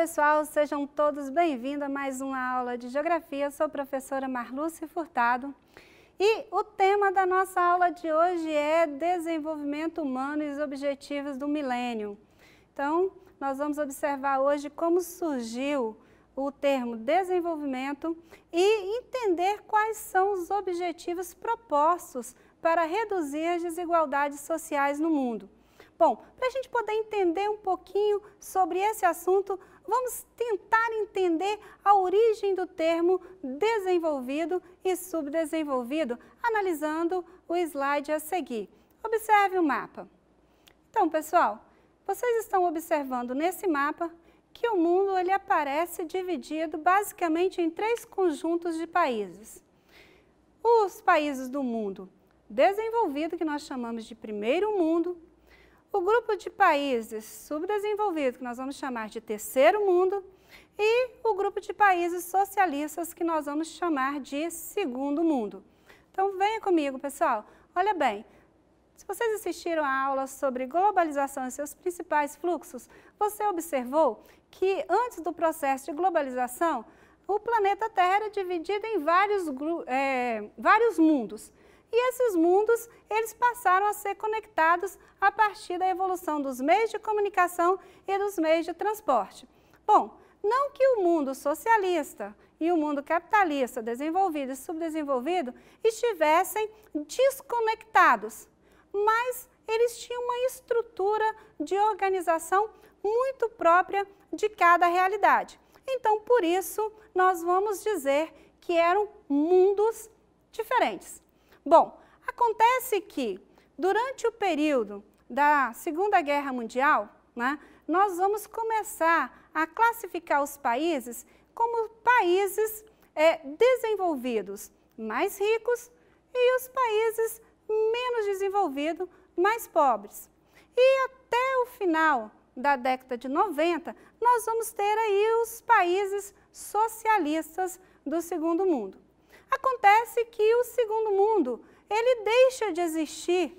pessoal, sejam todos bem-vindos a mais uma aula de Geografia. Eu sou a professora Marluce Furtado e o tema da nossa aula de hoje é Desenvolvimento Humano e os Objetivos do Milênio. Então, nós vamos observar hoje como surgiu o termo desenvolvimento e entender quais são os objetivos propostos para reduzir as desigualdades sociais no mundo. Bom, para a gente poder entender um pouquinho sobre esse assunto, vamos tentar entender a origem do termo desenvolvido e subdesenvolvido, analisando o slide a seguir. Observe o mapa. Então, pessoal, vocês estão observando nesse mapa que o mundo ele aparece dividido basicamente em três conjuntos de países. Os países do mundo desenvolvido, que nós chamamos de primeiro mundo, o grupo de países subdesenvolvidos, que nós vamos chamar de terceiro mundo, e o grupo de países socialistas, que nós vamos chamar de segundo mundo. Então, venha comigo, pessoal. Olha bem, se vocês assistiram a aula sobre globalização e seus principais fluxos, você observou que antes do processo de globalização, o planeta Terra era dividido em vários mundos. E esses mundos, eles passaram a ser conectados a partir da evolução dos meios de comunicação e dos meios de transporte. Bom, não que o mundo socialista e o mundo capitalista, desenvolvido e subdesenvolvido, estivessem desconectados, mas eles tinham uma estrutura de organização muito própria de cada realidade. Então, por isso, nós vamos dizer que eram mundos diferentes. Bom, acontece que durante o período da Segunda Guerra Mundial, nós vamos começar a classificar os países como países desenvolvidos mais ricos e os países menos desenvolvidos mais pobres. E até o final da década de 90, nós vamos ter aí os países socialistas do segundo mundo. Acontece que o segundo mundo, ele deixa de existir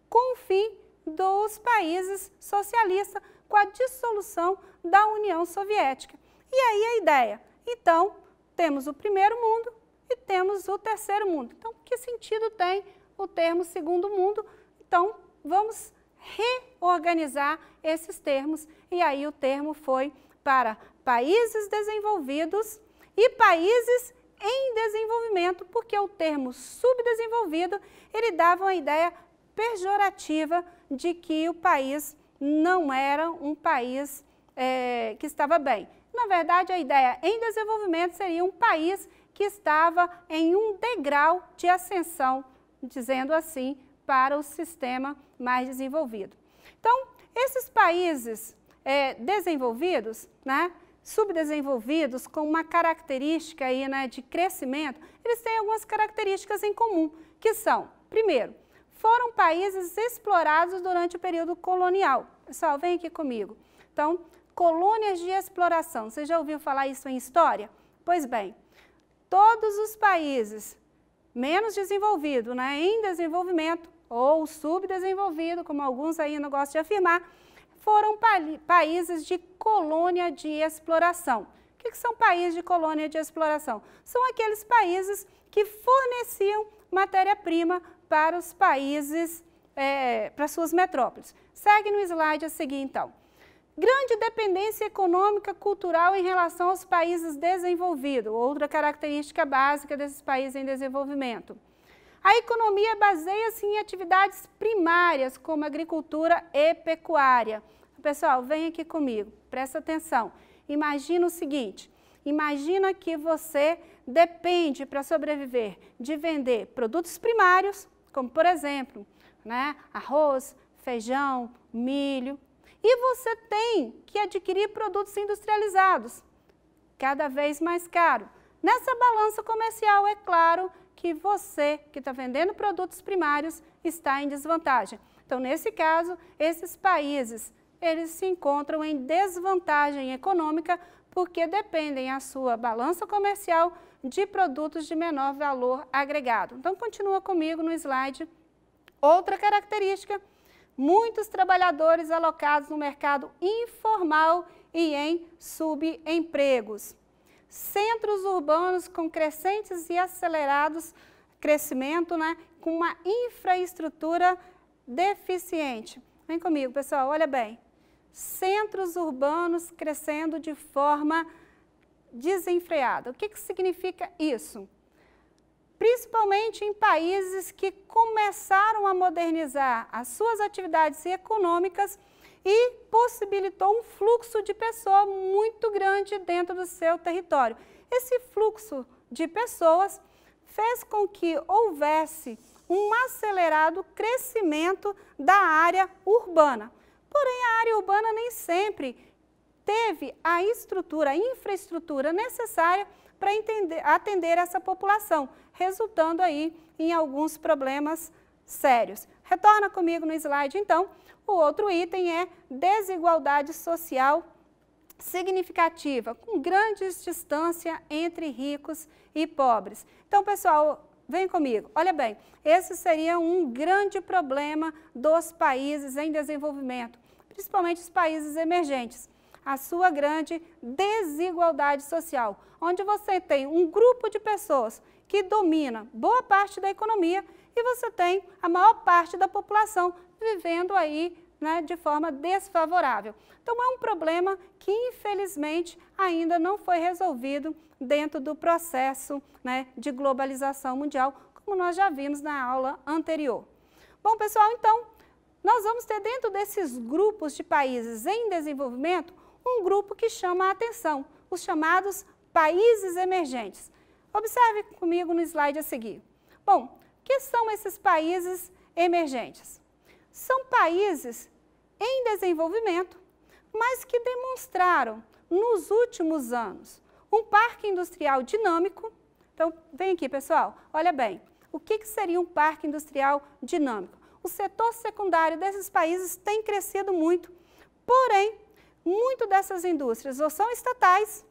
com o fim dos países socialistas, com a dissolução da União Soviética. E aí a ideia, então, temos o primeiro mundo e temos o terceiro mundo. Então, que sentido tem o termo segundo mundo? Então, vamos reorganizar esses termos e aí o termo foi para países desenvolvidos e países em desenvolvimento, porque o termo subdesenvolvido, ele dava uma ideia pejorativa de que o país não era um país que estava bem. Na verdade, a ideia em desenvolvimento seria um país que estava em um degrau de ascensão, dizendo assim, para o sistema mais desenvolvido. Então, esses países desenvolvidos, subdesenvolvidos, com uma característica aí, de crescimento, eles têm algumas características em comum, que são, primeiro, foram países explorados durante o período colonial. Pessoal, vem aqui comigo. Então, colônias de exploração. Você já ouviu falar isso em história? Pois bem, todos os países menos desenvolvidos, em desenvolvimento, ou subdesenvolvido, como alguns ainda gostam de afirmar, foram países de colônia de exploração. O que são países de colônia de exploração? São aqueles países que forneciam matéria-prima para os países, para suas metrópoles. Segue no slide a seguir, então. Grande dependência econômica, cultural em relação aos países desenvolvidos, outra característica básica desses países em desenvolvimento. A economia baseia-se em atividades primárias, como agricultura e pecuária. Pessoal, vem aqui comigo, presta atenção. Imagina o seguinte, imagina que você depende para sobreviver de vender produtos primários, como por exemplo, arroz, feijão, milho, e você tem que adquirir produtos industrializados, cada vez mais caro. Nessa balança comercial, é claro que você, que está vendendo produtos primários, está em desvantagem. Então, nesse caso, esses países, eles se encontram em desvantagem econômica porque dependem a sua balança comercial de produtos de menor valor agregado. Então, continua comigo no slide. Outra característica, muitos trabalhadores alocados no mercado informal e em subempregos. Centros urbanos com crescentes e acelerados crescimento, né, com uma infraestrutura deficiente. Vem comigo, pessoal, olha bem. Centros urbanos crescendo de forma desenfreada. O que significa isso? Principalmente em países que começaram a modernizar as suas atividades econômicas e possibilitou um fluxo de pessoas muito grande dentro do seu território. Esse fluxo de pessoas fez com que houvesse um acelerado crescimento da área urbana. Porém, a área urbana nem sempre teve a estrutura, a infraestrutura necessária para atender essa população, resultando aí em alguns problemas sérios. Retorna comigo no slide, então. O outro item é desigualdade social significativa, com grandes distâncias entre ricos e pobres. Então, pessoal, vem comigo. Olha bem, esse seria um grande problema dos países em desenvolvimento, principalmente os países emergentes. A sua grande desigualdade social, onde você tem um grupo de pessoas que domina boa parte da economia e você tem a maior parte da população vivendo aí, né, de forma desfavorável. Então, é um problema que, infelizmente, ainda não foi resolvido dentro do processo, né, de globalização mundial, como nós já vimos na aula anterior. Bom, pessoal, então, nós vamos ter dentro desses grupos de países em desenvolvimento um grupo que chama a atenção, os chamados países emergentes. Observe comigo no slide a seguir. Bom, o que são esses países emergentes? São países em desenvolvimento, mas que demonstraram nos últimos anos um parque industrial dinâmico. Então, vem aqui, pessoal, olha bem, o que seria um parque industrial dinâmico? O setor secundário desses países tem crescido muito, porém, muito dessas indústrias ou são estatais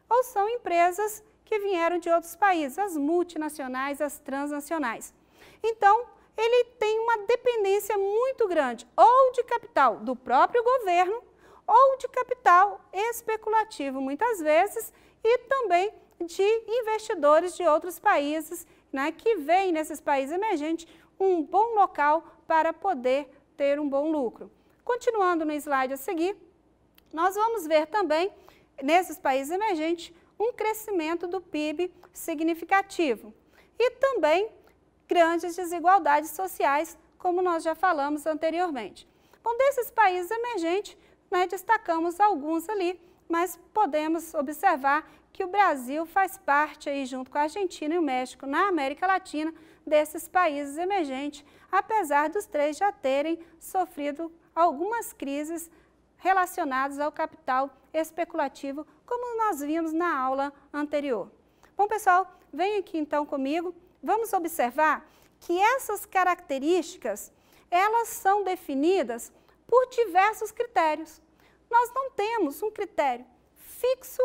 ou são empresas que vieram de outros países, as multinacionais, as transnacionais. Então, ele tem uma dependência muito grande, ou de capital do próprio governo, ou de capital especulativo, muitas vezes, e também de investidores de outros países, né, que veem nesses países emergentes um bom local para poder ter um bom lucro. Continuando no slide a seguir, nós vamos ver também, nesses países emergentes, um crescimento do PIB significativo e também grandes desigualdades sociais, como nós já falamos anteriormente. Bom, desses países emergentes, né, destacamos alguns ali, mas podemos observar que o Brasil faz parte, aí, junto com a Argentina e o México, na América Latina, desses países emergentes, apesar dos três já terem sofrido algumas crises relacionadas ao capital especulativo, como nós vimos na aula anterior. Bom, pessoal, vem aqui então comigo. Vamos observar que essas características, elas são definidas por diversos critérios. Nós não temos um critério fixo,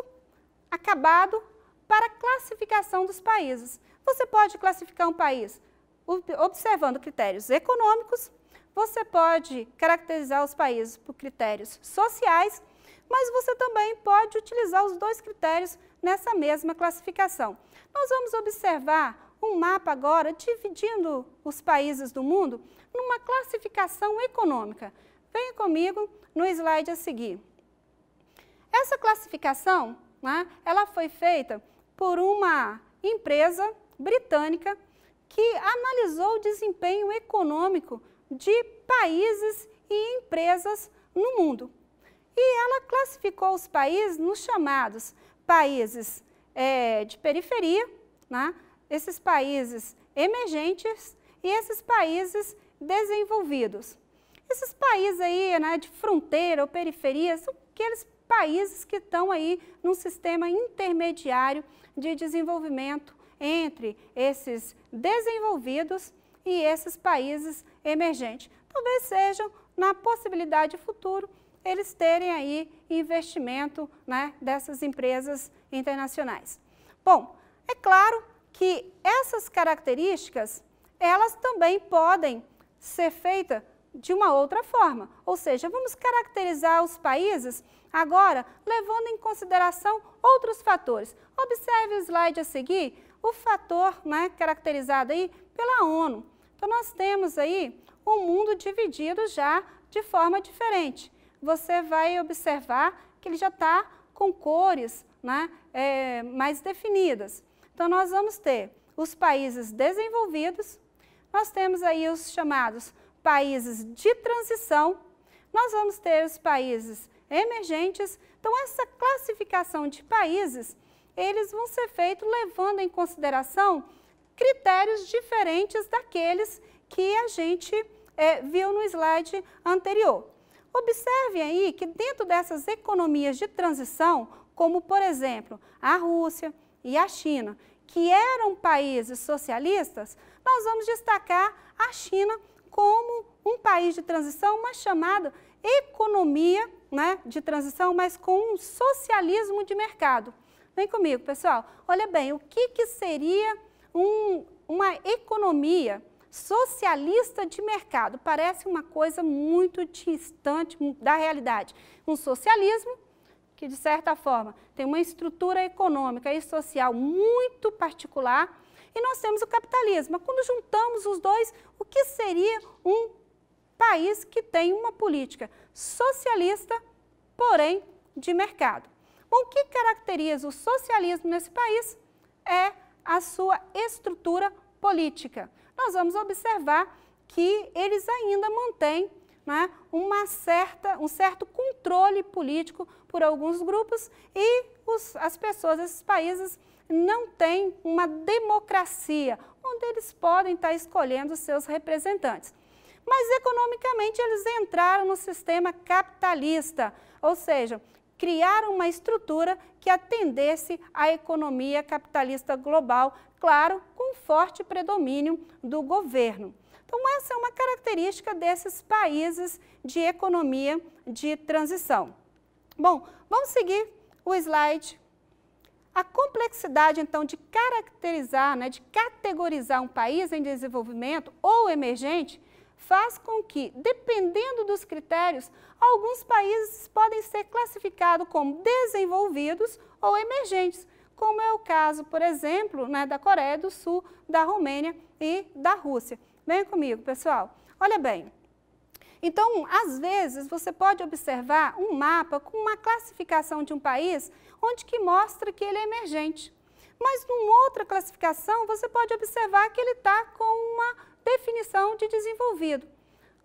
acabado, para a classificação dos países. Você pode classificar um país observando critérios econômicos, você pode caracterizar os países por critérios sociais, mas você também pode utilizar os dois critérios nessa mesma classificação. Nós vamos observar um mapa agora dividindo os países do mundo numa classificação econômica. Venha comigo no slide a seguir. Essa classificação, né, ela foi feita por uma empresa britânica que analisou o desempenho econômico de países e empresas no mundo. E ela classificou os países nos chamados países de periferia, né, esses países emergentes e esses países desenvolvidos. Esses países aí, né, de fronteira ou periferia são aqueles países que estão aí num sistema intermediário de desenvolvimento entre esses desenvolvidos e esses países emergentes. Talvez sejam, na possibilidade futuro, eles terem aí investimento, né, dessas empresas internacionais. Bom, é claro que essas características, elas também podem ser feitas de uma outra forma, ou seja, vamos caracterizar os países agora levando em consideração outros fatores. Observe o slide a seguir, o fator, né, caracterizado aí pela ONU. Então, nós temos aí um mundo dividido já de forma diferente. Você vai observar que ele já está com cores, né, mais definidas. Então, nós vamos ter os países desenvolvidos, nós temos aí os chamados países de transição, nós vamos ter os países emergentes. Então, essa classificação de países, eles vão ser feitos levando em consideração critérios diferentes daqueles que a gente viu no slide anterior. Observe aí que dentro dessas economias de transição, como por exemplo a Rússia e a China, que eram países socialistas, nós vamos destacar a China como um país de transição, mas chamada economia, né, de transição, mas com um socialismo de mercado. Vem comigo, pessoal. Olha bem, o que seria uma economia socialista de mercado? Parece uma coisa muito distante da realidade. Um socialismo que, de certa forma, tem uma estrutura econômica e social muito particular, e nós temos o capitalismo. Quando juntamos os dois, o que seria um país que tem uma política socialista, porém de mercado? Bom, o que caracteriza o socialismo nesse país é a sua estrutura política. Nós vamos observar que eles ainda mantêm, né, um certo controle político por alguns grupos e as pessoas desses países não têm uma democracia, onde eles podem estar escolhendo os seus representantes. Mas economicamente eles entraram no sistema capitalista, ou seja, criaram uma estrutura que atendesse à economia capitalista global, claro, com forte predomínio do governo. Então, essa é uma característica desses países de economia de transição. Bom, vamos seguir o slide. A complexidade, então, de caracterizar, né, de categorizar um país em desenvolvimento ou emergente, faz com que, dependendo dos critérios, alguns países podem ser classificados como desenvolvidos ou emergentes, como é o caso, por exemplo, né, da Coreia do Sul, da Romênia e da Rússia. Venha comigo, pessoal. Olha bem. Então, às vezes, você pode observar um mapa com uma classificação de um país onde que mostra que ele é emergente. Mas, numa outra classificação, você pode observar que ele está com uma definição de desenvolvido.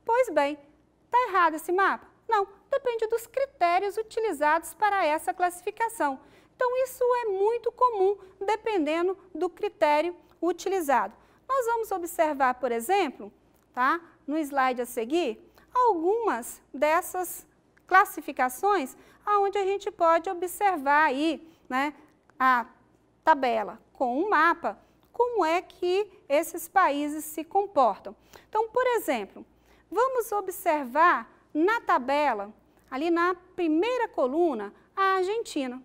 Pois bem, está errado esse mapa? Não, depende dos critérios utilizados para essa classificação. Então, isso é muito comum, dependendo do critério utilizado. Nós vamos observar, por exemplo, tá, no slide a seguir, algumas dessas classificações, onde a gente pode observar aí, né, a tabela com um mapa, como é que esses países se comportam. Então, por exemplo, vamos observar na tabela, ali na primeira coluna, a Argentina.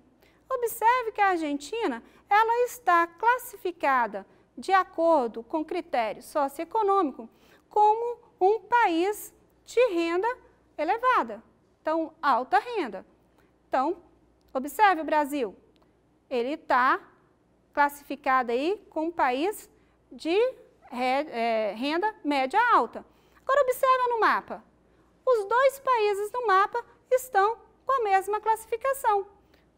Observe que a Argentina, ela está classificada de acordo com critérios socioeconômicos como um país de renda elevada, então alta renda. Então, observe o Brasil, ele está classificado aí como um país de renda média alta. Agora observa no mapa, os dois países do mapa estão com a mesma classificação.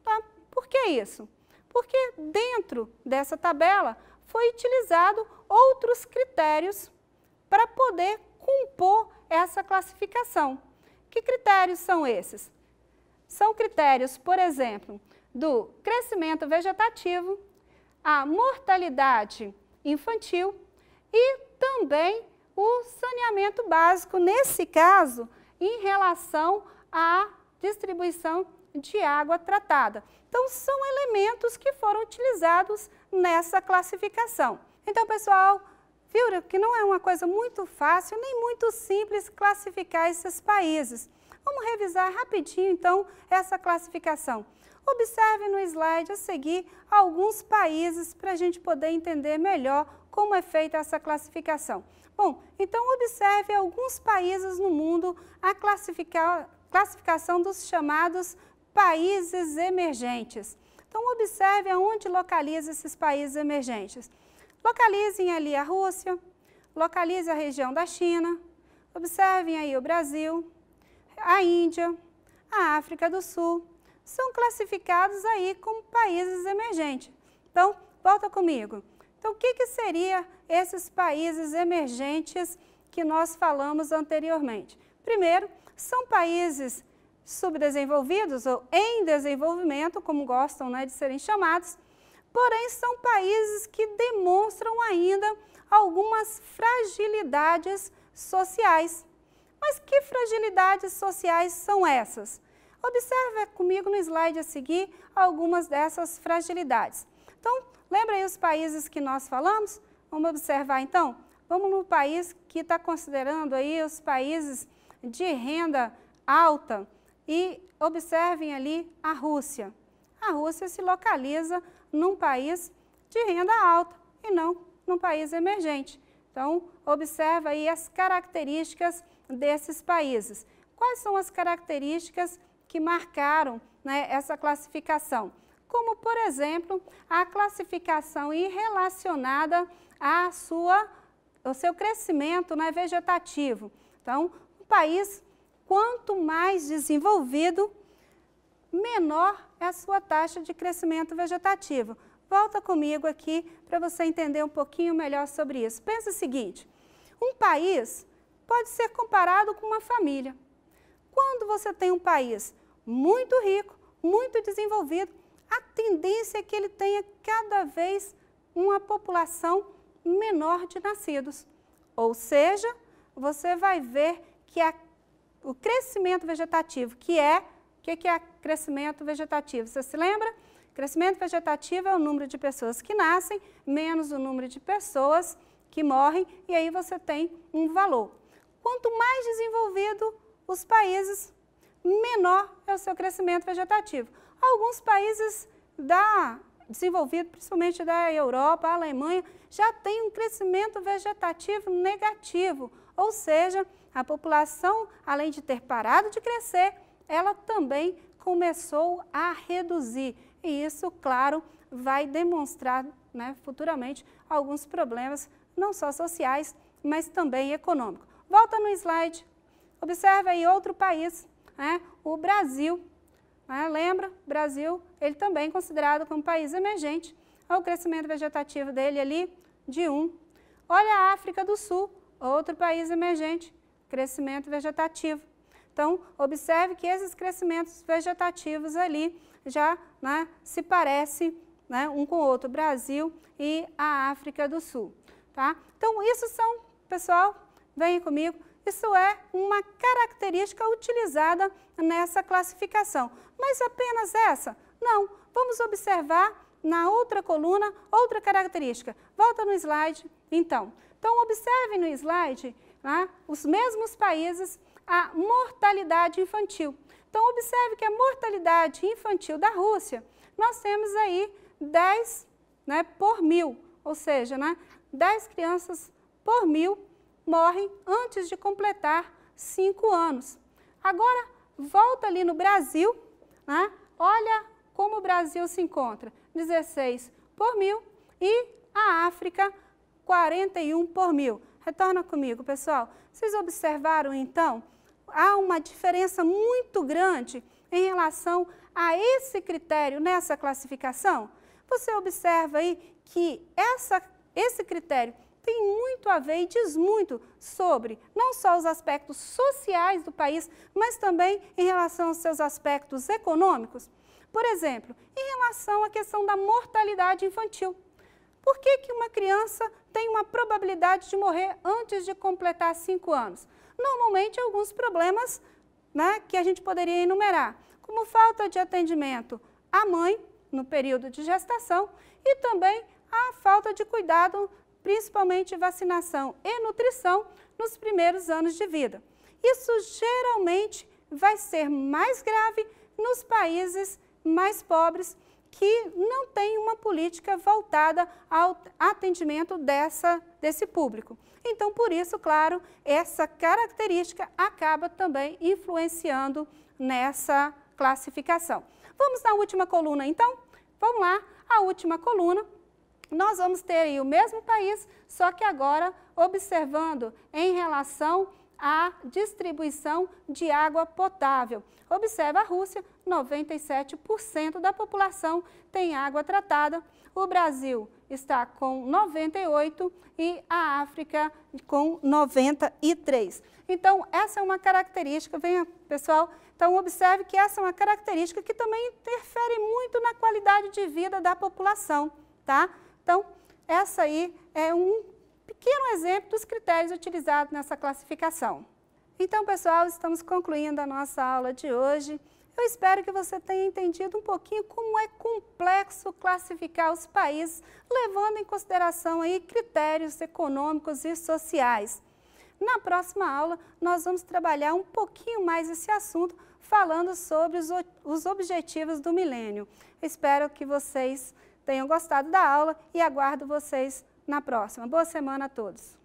Tá? Por que isso? Porque dentro dessa tabela foi utilizado outros critérios para poder compor essa classificação. Que critérios são esses? São critérios, por exemplo, do crescimento vegetativo, a mortalidade infantil e também o saneamento básico, nesse caso, em relação à distribuição de água tratada. Então, são elementos que foram utilizados nessa classificação. Então, pessoal, viu que não é uma coisa muito fácil, nem muito simples classificar esses países. Vamos revisar rapidinho, então, essa classificação. Observe no slide a seguir alguns países para a gente poder entender melhor como é feita essa classificação. Bom, então observe alguns países no mundo a classificação dos chamados países emergentes. Então observe aonde localiza esses países emergentes. Localizem ali a Rússia, localize a região da China, observem aí o Brasil, a Índia, a África do Sul, são classificados aí como países emergentes. Então, volta comigo. Então, o que seriam esses países emergentes que nós falamos anteriormente? Primeiro, são países subdesenvolvidos ou em desenvolvimento, como gostam, né, de serem chamados, porém são países que demonstram ainda algumas fragilidades sociais. Mas que fragilidades sociais são essas? Observe comigo no slide a seguir algumas dessas fragilidades. Então, lembra aí os países que nós falamos? Vamos observar então? Vamos no país que está considerando aí os países de renda alta e observem ali a Rússia. A Rússia se localiza num país de renda alta e não num país emergente. Então, observa aí as características desses países. Quais são as características que marcaram, né, essa classificação? Como, por exemplo, a classificação relacionada ao seu crescimento, né, vegetativo. Então, o país, quanto mais desenvolvido, menor é a sua taxa de crescimento vegetativo. Volta comigo aqui para você entender um pouquinho melhor sobre isso. Pensa o seguinte, um país pode ser comparado com uma família. Quando você tem um país muito rico, muito desenvolvido, a tendência é que ele tenha cada vez uma população menor de nascidos. Ou seja, você vai ver que o crescimento vegetativo, o que é crescimento vegetativo? Você se lembra? Crescimento vegetativo é o número de pessoas que nascem, menos o número de pessoas que morrem, e aí você tem um valor. Quanto mais desenvolvido os países, menor é o seu crescimento vegetativo. Alguns países desenvolvidos, principalmente da Europa, a Alemanha, já tem um crescimento vegetativo negativo, ou seja, a população, além de ter parado de crescer, ela também começou a reduzir. E isso, claro, vai demonstrar, né, futuramente alguns problemas, não só sociais, mas também econômicos. Volta no slide, observe aí outro país, né, o Brasil. Lembra? O Brasil, ele também é considerado como país emergente. Olha o crescimento vegetativo dele ali, de 1. Olha a África do Sul, outro país emergente, crescimento vegetativo. Então, observe que esses crescimentos vegetativos ali já, né, se parecem, né, um com o outro, o Brasil e a África do Sul. Tá? Então, isso são, pessoal, venham comigo, isso é uma característica utilizada nessa classificação. Mas apenas essa? Não. Vamos observar na outra coluna outra característica. Volta no slide, então. Então, observe no slide, né, os mesmos países, a mortalidade infantil. Então, observe que a mortalidade infantil da Rússia, nós temos aí 10, né, por 1000, ou seja, né, 10 crianças por 1000 morrem antes de completar 5 anos. Agora, volta ali no Brasil, né, olha como o Brasil se encontra, 16 por 1000 e a África, 41 por 1000. Retorna comigo, pessoal. Vocês observaram, então, há uma diferença muito grande em relação a esse critério nessa classificação? Você observa aí que esse critério tem muito a ver e diz muito sobre não só os aspectos sociais do país, mas também em relação aos seus aspectos econômicos. Por exemplo, em relação à questão da mortalidade infantil. Por que uma criança tem uma probabilidade de morrer antes de completar 5 anos? Normalmente, alguns problemas, né, que a gente poderia enumerar, como falta de atendimento à mãe no período de gestação e também a falta de cuidado, principalmente vacinação e nutrição, nos primeiros anos de vida. Isso geralmente vai ser mais grave nos países mais pobres, que não têm uma política voltada ao atendimento desse público. Então, por isso, claro, essa característica acaba também influenciando nessa classificação. Vamos na última coluna, então? Vamos lá, a última coluna. Nós vamos ter aí o mesmo país, só que agora observando em relação à distribuição de água potável. Observa a Rússia, 97% da população tem água tratada, o Brasil está com 98% e a África com 93%. Então, essa é uma característica, venha pessoal, então observe que essa é uma característica que também interfere muito na qualidade de vida da população, tá? Então, essa aí é um pequeno exemplo dos critérios utilizados nessa classificação. Então, pessoal, estamos concluindo a nossa aula de hoje. Eu espero que você tenha entendido um pouquinho como é complexo classificar os países, levando em consideração aí critérios econômicos e sociais. Na próxima aula, nós vamos trabalhar um pouquinho mais esse assunto, falando sobre os objetivos do milênio. Espero que vocês tenham gostado da aula e aguardo vocês na próxima. Boa semana a todos!